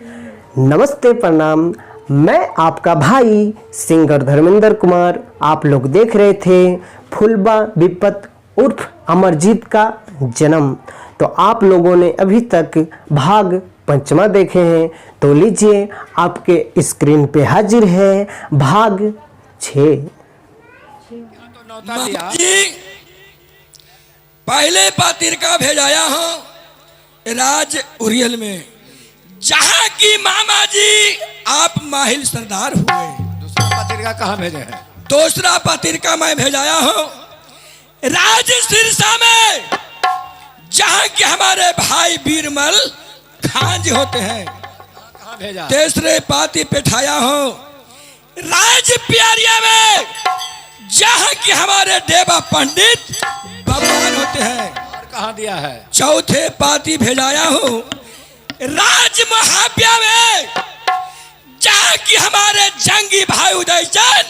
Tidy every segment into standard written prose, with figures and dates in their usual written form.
नमस्ते प्रणाम। मैं आपका भाई सिंगर धर्मेंद्र कुमार। आप लोग देख रहे थे फुलबा विपत उर्फ अमरजीत का जन्म। तो आप लोगों ने अभी तक भाग पंचमा देखे हैं, तो लीजिए आपके स्क्रीन पे हाजिर है भाग 6। पहले पातिर का भेजाया हूँ राज उरियल में, जहाँ की मामा जी आप माहिल सरदार हुए। दूसरा पातिर का कहाँ भेजे हैं? दूसरा पातिर का मैं भेजाया हूँ राज सिरसा में, जहाँ के हमारे भाई बीरमल खान जी होते हैं। कहाँ भेजा? तीसरे पाती पिठाया हूँ राज प्यारिया में, जहाँ के हमारे देवा पंडित भगवान होते हैं। और कहाँ दिया है? चौथे पाती भेजाया हूँ राज महाव्या में, जहाँ की हमारे जंगी भाई उदयचंद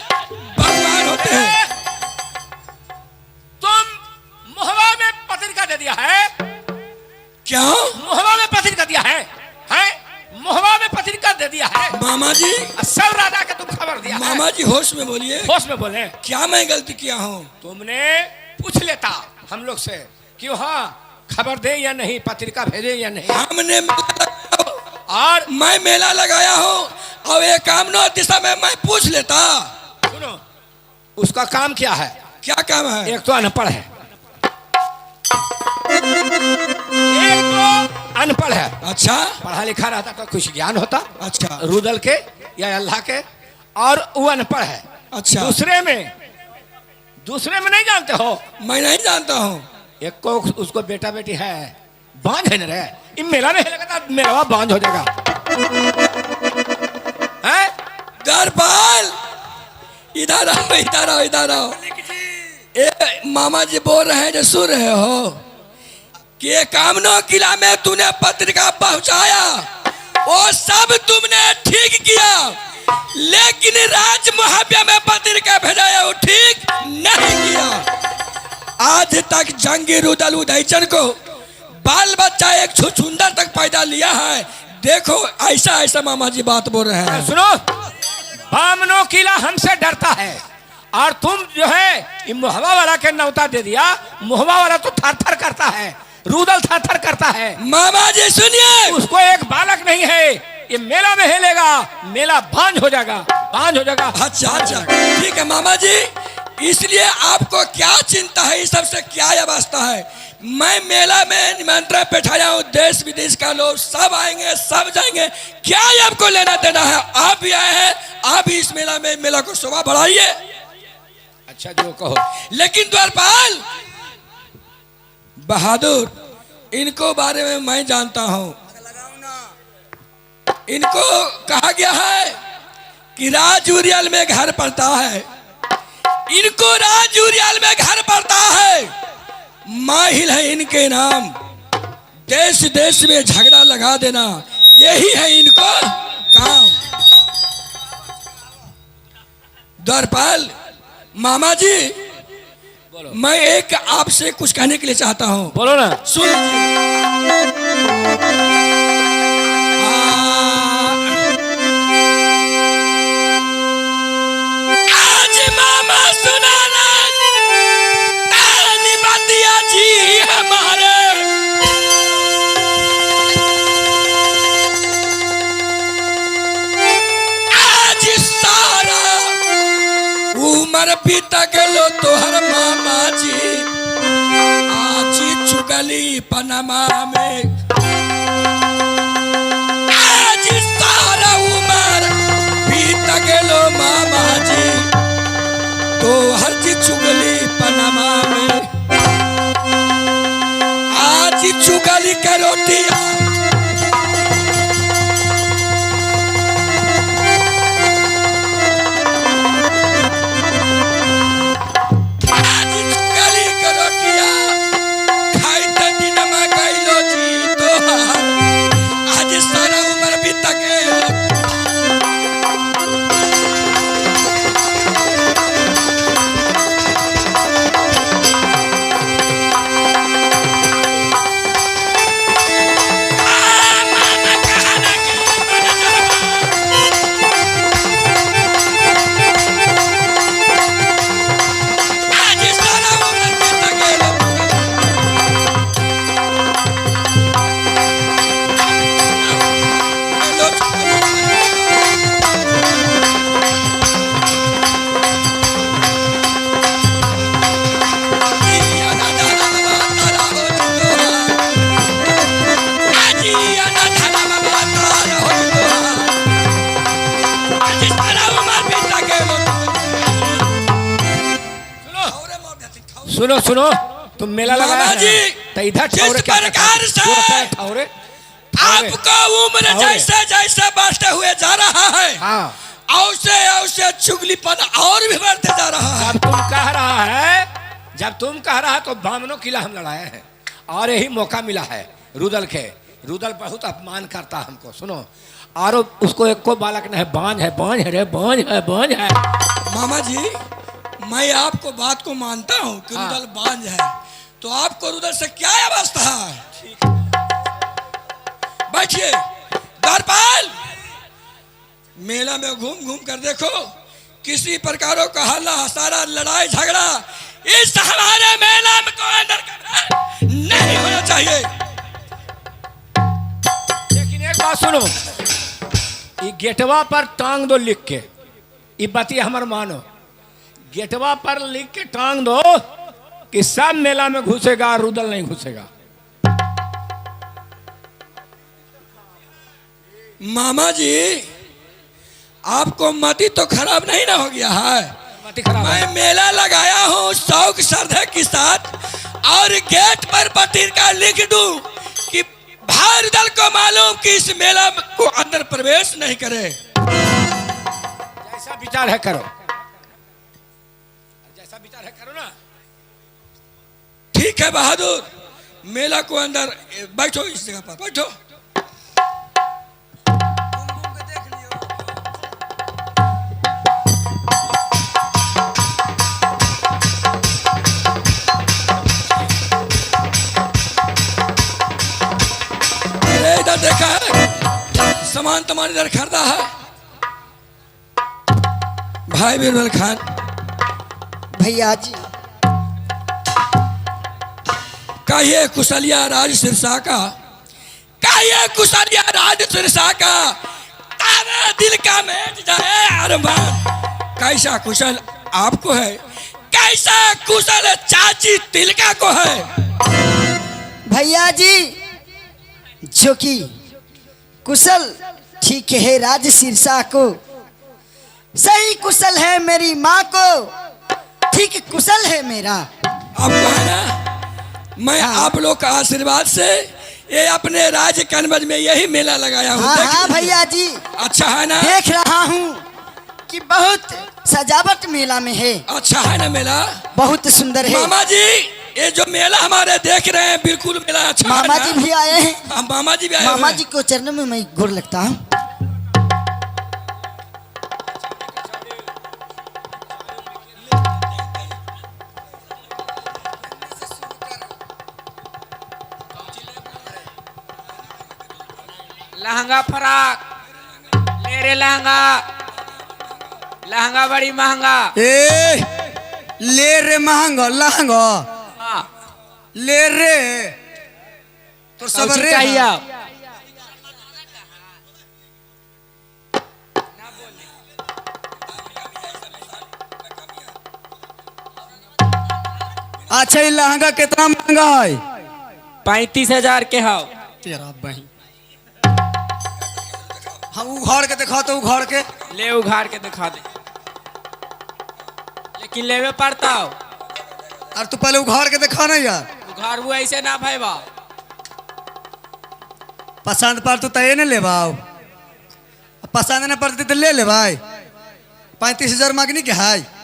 भगवान होते हैं। तुम मोहबा में पत्रिका दे दिया है? क्या मोहबा में पत्रिका दिया है? हैं? मोहबा में पत्रिका दे दिया है? मामा जी, सब राजा के तुम खबर दिया है? मामा जी होश में बोलिए। होश में बोले। क्या मैं गलती किया हूँ? तुमने पूछ लेता हम लोग से कि हाँ खबर दे या नहीं, पत्रिका भेजे या नहीं। हमने और मैं मेला लगाया हूँ और एक कामनो दिशा में मैं पूछ लेता। सुनो, उसका काम क्या है? क्या काम है? एक तो अनपढ़ है, एक तो अनपढ़ है। अच्छा, पढ़ा लिखा रहता तो कुछ ज्ञान होता। अच्छा, रुदल के या अल्लाह के, और वो अनपढ़ है। अच्छा। दूसरे में नहीं जानते हो? मैं नहीं जानता हूँ। एक को उसको बेटा बेटी है, बांझ है न रे। इन मेला में लगा था मेरा बांझ हो जाएगा। हैं? दरबाल इधर आओ, इधर आओ, इधर आओ। मामा जी बोल रहे हैं जो सुन रहे हो कि कामनो किला में तूने पत्रिका पहुंचाया, वो सब तुमने ठीक किया, लेकिन राज मुहाव्या में पत्रिका भेजाया वो ठीक नहीं किया। आज तक जंगी रुदल उदयचंद को बाल बच्चा एक छुछुंदर तक पैदा लिया है। देखो ऐसा ऐसा मामा जी बात बोल रहे हैं। सुनो, बामनो किला हमसे डरता है, और तुम जो है ये मोहबा वाला के नौता दे दिया। मोहबा वाला तो थर थर करता है, रुदल थर थर करता है। मामा जी सुनिए, उसको एक बालक नहीं है, ये मेला में हिलेगा, मेला बांझ हो जाएगा, बांझ हो जाएगा। अच्छा अच्छा ठीक है मामा जी, इसलिए आपको क्या चिंता है? इस सबसे क्या अवस्था है? मैं मेला में निमंत्रण बैठाया हूँ, देश विदेश का लोग सब आएंगे, सब जाएंगे। क्या आपको लेना देना है? आप भी आए हैं, आप भी इस मेला को शोभा बढ़ाइए। अच्छा जो कहो। लेकिन द्वारपाल बहादुर, इनको बारे में मैं जानता हूँ। इनको कहा गया है कि राजूरियल में घर पड़ता है, इनको राजूरियल में घर पड़ता है। माहिल है इनके नाम, देश देश में झगड़ा लगा देना, यही है इनको काम। द्वारपाल मामा जी, बोलो। मैं एक आपसे कुछ कहने के लिए चाहता हूँ। बोलो ना। सुन आज मामा सुनाना तानी बतिया जी हमारे, आज सारा उम्र बीत गलो तोहर मामा जी, आज चुगली पनमा में, आज सारा उम्र बीत गलो मामा जी, तोहर जी चुगली पनमा में, आज चुगली के रोटिया सुनो सुनो, तुम मेला लगाया मामा है जी, ना? तो इधर जिस ठौरे क्या प्रकार करते से हो? जोर से ठौरे, ठौरे। आपको उम्र ठौरे। जैसे जैसे बढ़ते हुए जा रहा है, हाँ, औसे औसे चुगलीपन और भी बढ़ते जा रहा है। जब तुम कह रहा है तो बामनो किला हम लड़ाए हैं और यही मौका मिला है रुदल के। रुदल बहुत अपमान करता है हमको। सुनो, और उसको एक को बालक नहीं, बांझ है, बांझ है रे, बांझ है, बांझ है। मामा जी, मैं आपको बात को मानता हूँ कि हाँ। रुदल बांझ है, तो आपको रुदल से क्या अवस्था है? बैठिए। द्वारपाल, मेला में घूम घूम कर देखो, किसी प्रकारों का हल्ला सारा लड़ाई झगड़ा इस हमारे मेला में को अंदर नहीं होना चाहिए। लेकिन एक बात सुनो, ये गेटवा पर टांग दो लिख के, ये बतिया हमार मानो, गेटवा पर लिख के टांग दो कि सब मेला में घुसेगा, रुदल नहीं घुसेगा। मामा जी, आपको मति तो खराब नहीं ना हो गया है? मति खराब है। मैं मेला लगाया हूँ शौक श्रद्धा के साथ, और गेट पर पत्रिका लिख दूं कि भाई दल को मालूम कि इस मेला को अंदर प्रवेश नहीं करे। जैसा विचार है करो, जैसा विचार है करो ना। ठीक है बहादुर, मेला को अंदर बैठो, इस जगह पर बैठो। अरे इधर देखा है, सामान तमान इधर खरीदा है। भाई बिरबल खान, भैया जी, कहिए कुशलिया राज सिरसा का, कहिए कुशलिया राज सिरसा का, तारा दिल का मैच जाए अरमान। कैसा कुशल आपको है, कैसा कुशल चाची तिलका को है। भैया जी, जो कि कुशल ठीक है राज सिरसा को, सही कुशल है मेरी माँ को, ठीक कुशल है मेरा। आपको है ना, मैं आप लोग का आशीर्वाद से ये अपने राज्य कनबज में यही मेला लगाया हूँ। हाँ देख हाँ लीजिए। भैया जी, अच्छा है ना? देख रहा हूँ कि बहुत सजावट मेला में है, अच्छा है ना मेला? बहुत सुंदर है। मामा जी, ये जो मेला हमारे देख रहे हैं, बिल्कुल मेला अच्छा है मामा ना? जी भी आए हैं। हाँ, मामा जी भी आए हुए मामा हैं। जी को चरणों में मैं गोर लगता हूँ। लहंगा फराक ले रे, लहंगा लहंगा बड़ी महंगा। ए ले रे महंगा लहंगा हाँ, ले रे तो सब कौची रे चाहिए है। आप? अच्छा ये लहंगा कितना महंगा है? 35,000 के हाव। तेरा बहन, हम उघाड़ के दिखा तो उघाड़ के। ले उघाड़ के दिखा दे, लेकिन लेवे पड़ता हो। और तू पहले उघाड़ के दिखा ना यार, उघाड़ हुआ ऐसे ना भाई बा। पसंद पर तो तय न ले भाव, पसंद न पड़ती तो ले ले भाई। 35,000 मांगनी के है।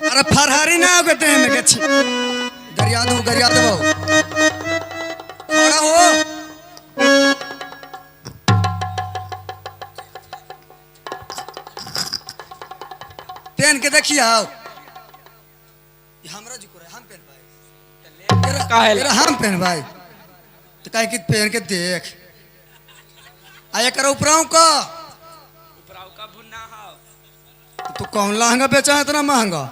अरे फरहारी ना होगे ते में गच्छी गरिया दो खड़ा हो। पहन के देखिए आओ, ये हमरा जी को हम पहन भाई, काहे तेरा हम पहन भाई, तो काहे कि पहन के देख आया करो उपराव का। उपराव का भुन्ना हाव। तू कौन लहंगा बेचा है इतना महंगा?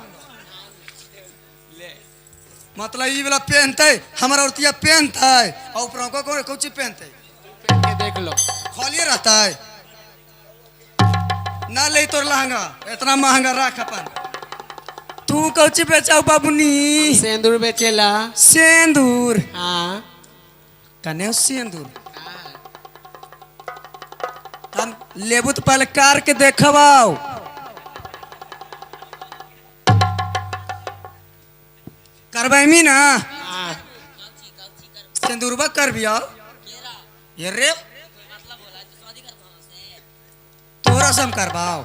मतलब ये वाला पहनते हमारा औरतिया पहनता है और उपराव का कौन कौन चीज पहनते पहन के देख लो। खोलिए रहता है ना ले तो लहंगा इतना महंगा रख अपन। तू कौची बेचाऊ बाबूनी? सेंदूर बेचेला। सेंदूर हाँ कने सेंदूर हम लेबू तो पहले कार के देखबाओ। करवाई ना हाँ। सिंदूरबा कर भी आओ ये रे तोरा सम करवाओ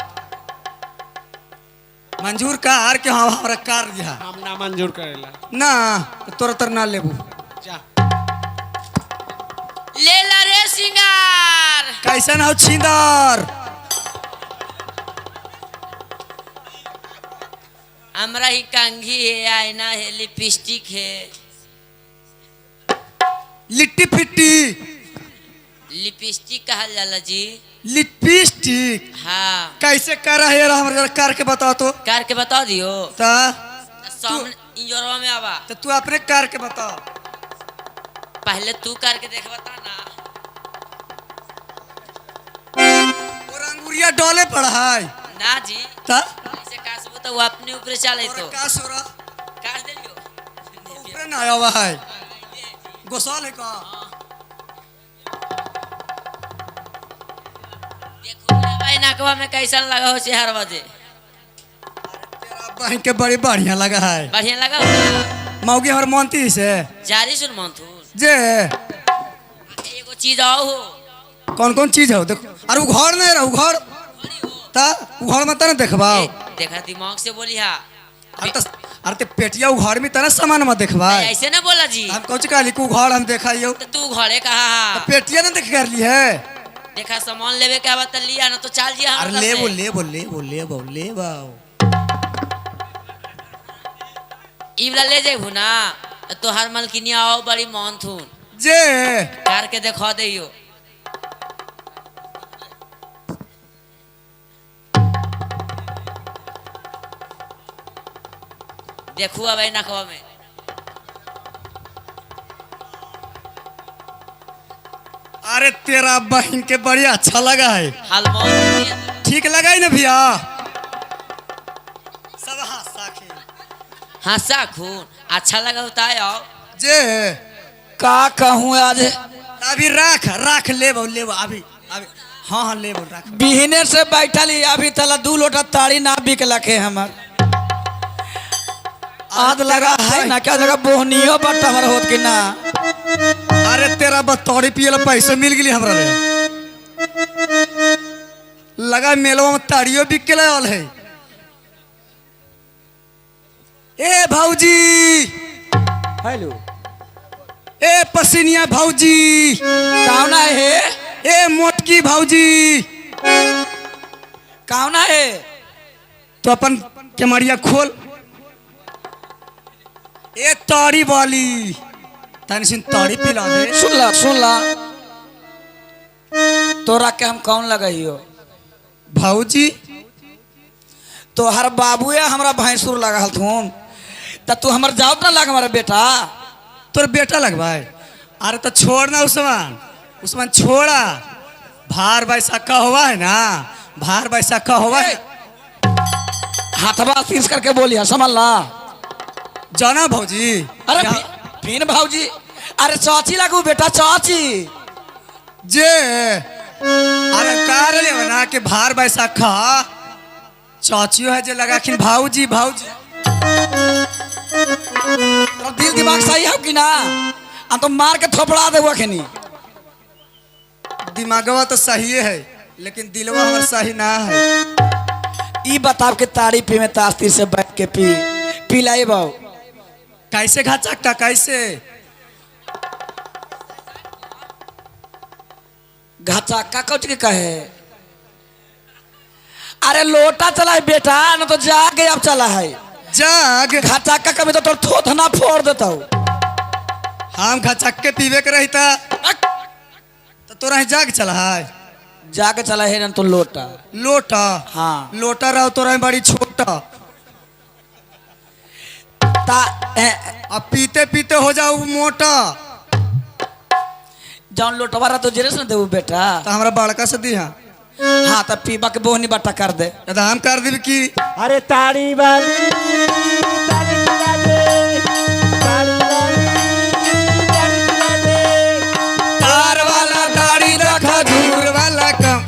मंजूर कार के हाँ हमारा कार दिया हम ना मंजूर करेला। ना तो तोरा तर ना लेबू। जा ले ला रे सिंगार। कैसन हो छिंदर? हमरा ही कंघी है, आईना है, लिपस्टिक है। लिट्टी फिट्टी लिपस्टिक कहल जाला जी। लिपस्टिक हाँ कैसे कर है यार हमारे जरा कार के बताओ तो। कार के बता दियो। ता सामने इंजोरवा में आवा। तो तू अपने कार के बताओ। पहले तू कार के देख बता ना। और अंगूरिया डोले पड़ा है ना जी ता ऐसे कास बता वो अपने ऊपर चले और तो का सोरा काट दे लियो। ऊपर ना आया हुआ है गोसाल है का। देखो ना भाई नकवा में कैसा लगा हो हर बजे। तेरा बहन के बड़ी बढ़िया लगा है। बढ़िया लगा होगा। मौगी हमारे मोंती से जारी सुन मंथू जे एगो चीज आओ हो। कौन कौन चीज है देखो। अरे वो घर नहीं रहा वो घर ता वो घर में तना देखबाओ। देखा दिमाग से बोली हा। अरे ते पेटिया वो घर में तना सामान में देखबाए। ऐसे ना बोला जी। हम कौन कहली को घर हम देखाइयो तो तू घरे कहा हा। पेटिया ना देख कर ली है। देखा सामान लेवे के बता लिया ना तो चल जिया। अरे ले बोल ले बोल ले बोल ले बोल ले बाओ। इवला ले जाइबू ना तो हर मलकिनिया आओ बड़ी मानथून जे कार के देखा दियो। देखू अब नखवा में अरे तेरा बहन के बड़ी अच्छा लगा है। हलमोन ठीक लगा है ना भैया? सब हाथ हंसा खून अच्छा लगा होता है। आओ जे का कहूँ आज अभी रख रख ले अभी अभी हाँ हाँ ले रख। बिहने से बैठल ही अभी तला 2 लोटा ताड़ी ना बिकलक है हमर। आज लगा है ना क्या जगह बोहनियो बट हमर होत कि ना। अरे तेरा बतौड़ी पिए ला पैसे मिल गई हमरा रे। लगा मेलवा में ताड़ियो बिक के लायल है। ए भौजी हेलो ए पसीनिया भौजी कौना है ए मोटकी भौजी कौना है? तो अपन केमरिया खोल। ए ताड़ी वाली तनी सिन ताड़ी पिला दे। सुन ला तोरा के हम कौन लगाइयो? भौजी तो हर बाबुए हमरा भैंसुर लगा हलथून त तू हमर जाओ ना लग हमारा बेटा। तोर बेटा लगवाए। अरे तो छोड़ ना उस्मान छोड़ा। भार बैसाखा हुआ है ना भार बैसाखा हुआ है। हाथवा तीस करके बोलिया समझ ला। जाना भौजी अरे फिर भाऊजी अरे चाची लगू बेटा चाची। जे अरे कार ले बना के भार बैसाखा चाचियो है जे लगा कि भाऊजी भाऊजी। तो दिल दिमाग सही है कि ना? हम तो मार के थोपड़ा दे खनी। दिमागवा तो सही है लेकिन दिलवा हमार सही ना है। ई बताओ के ताड़ी पी में तास्ती से बैठ के पी लाई बाऊ। कैसे घाचा कैसे घाचा का कौच के कहे? अरे लोटा चला है बेटा ना तो जाके अब चला है। जाग घाचा का कभी तो थोथना फोड़ देता हूँ। हम घचक के पीवे के रहता तो तोरा जाग चला है। जाके चला है ना तो लोटा लोटा हाँ लोटा रहो तोरा बड़ी छोटा। अब पीते पीते हो जाओ मोटा। जौन लोटवा रहा तो जेरे से देव बेटा। तो हमरा बड़का से दिहा हाँ तो पीबा के बोहनी बट्टा कर दे तो हम कर देब की अरे ताड़ी वाली ताड़ी पिला दे, ताड़ी वाली ताड़ी पिला दे। तार वाला दाढ़ी रखा दूर वाला कम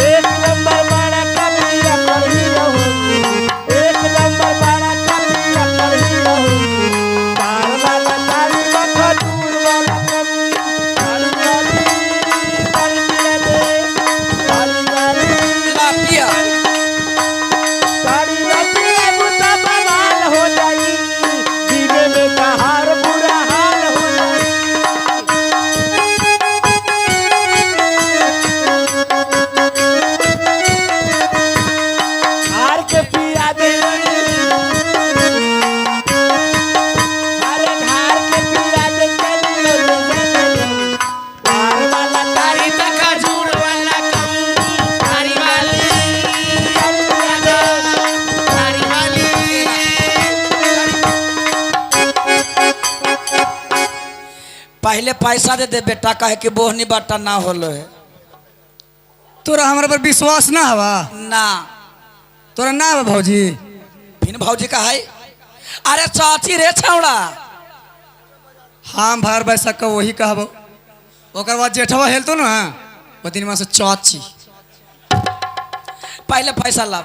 एक नंबर बड़ा कपिया कर ही रहूं, एक नंबर बड़ा कपिया कर ही रहूं। तार वाला ताड़ी रखा दूर वाला कम, ताड़ी वाली ताड़ी पिला दे, ताड़ी वाली ला पिया ताड़ी पिला बुता बवाल हो जाई, दीवे में कहार बुरा हाल हो जाई। हार के पिया दे, अरे हार के पिया दे चलियो रे चलियो। तार वाला ताड़ी रखा झूठ वाला कम तारी वाली ताड़ी पिला दे, तारी वाली पहले पैसा दे दे बेटा कहे कि बोहनी बट्टा ना होलो है तोरा हमरा पर विश्वास ना हवा ना तोरा ना हवा भौजी फिर भौजी का है अरे चाची रे छौड़ा हम भार बैसा का वही कहबो ओकर बाद जेठवा हेलतो ना वो दिन में से चाची पहले पैसा ला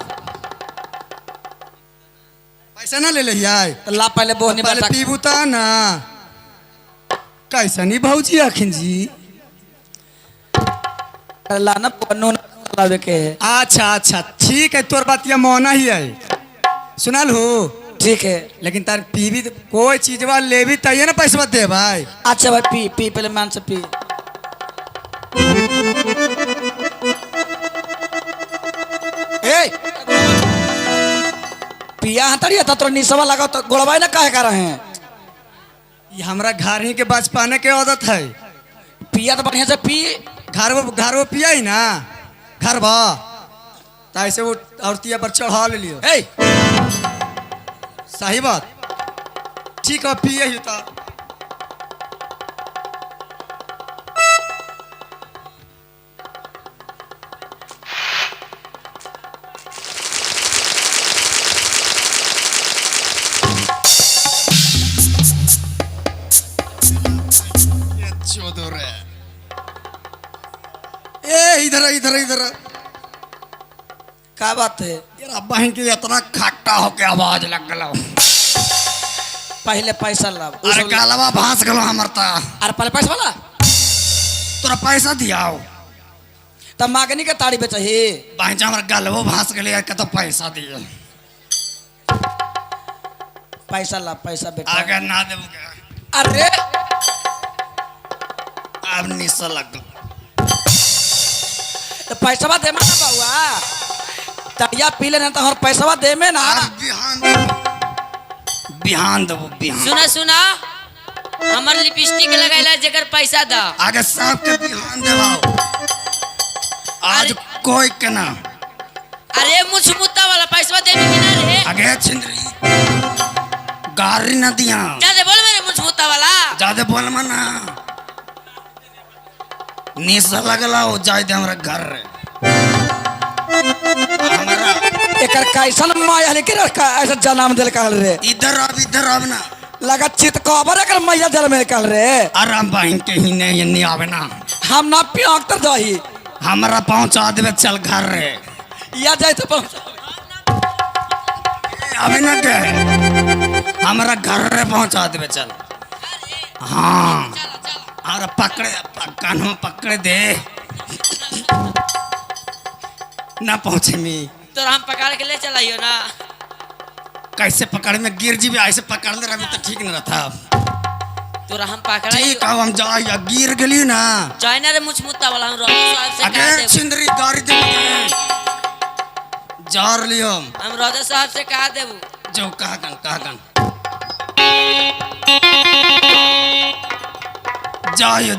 पैसा ना ले ले यार तो ला पहले बोहनी बट्टा पीबू ता ना कैसा नहीं भौजी आखिन जी लाना पन्नू लावे के अच्छा अच्छा ठीक है तोर बात या मोना ही है सुनाल हो ठीक है लेकिन तार पीबी कोई चीज वाल ले भी तैयार ना पैसा दे भाई अच्छा भाई पी पी पहले मान से पी ए पिया हतड़िया था तो निसवा लगा तो गोड़वाई ना काहे कर रहे हैं ये हमरा घर ही के बचपने के आदत है पिया तो बढ़िया से पी घर वो पिया ही ना घर बा तो ऐसे वो औरतिया पर चढ़ा ले लियो ए सही बात ठीक है पिए ही तो इधर इधर इधर क्या बात है यार अब्बा की इतना खट्टा होके आवाज लग गलो पहले पैसा ला अरे कालवा भांस गलो हमरता अरे पहले पैसा वाला तोरा पैसा दियाओ तब मागनी के ताड़ी बेचा ही बहन हमर गलवो भांस गले के तो पैसा दिए पैसा ला पैसा बेटा अगर ना देबो अरे अब निसा लग तो पैसा दे ना बउआ तड़िया पी लेना तो और पैसा दे में ना बिहान दो बिहान सुना सुना हमर लिपस्टिक लगाइला जेकर पैसा दा आगे सब के बिहान देवाओ आज कोई के ना अरे मुछ मुत्ता वाला पैसा दे भी ना रे आगे छिंदरी गारी ना दिया ज्यादा बोल मेरे मुछ मुत्ता वाला ज्यादा बोल मना निशा लगला हो जाए दे हमरा घर रे हमरा एकर कैसन माया लेके रखा ऐसा जन्म दिल कहल रे इधर अब ना लगा चित कबर एकर मैया जल में कहल रे आराम बहन के ही नहीं नहीं आवे ना हम ना पियांक तर दही हमरा पहुंचा देबे चल घर रे या जाए तो पहुंचा अभी ना के हमरा घर रे पहुंचा देबे चल हाँ और पकड़े कानों पकड़े दे ना पहुंचे मी तो हम पकड़ के ले चलाइयो ना कैसे पकड़ में गिर जी भी ऐसे पकड़ ले रहा तो ठीक नहीं रहता तो हम पकड़ ठीक है हम जा या गिर गली ना चाइना रे मुछ मुत्ता वाला हम रोज साहब से कह अगे दे छिंदरी गाड़ी दे जार लियो हम रोज साहब से कह देबू जो कहा गन जाइए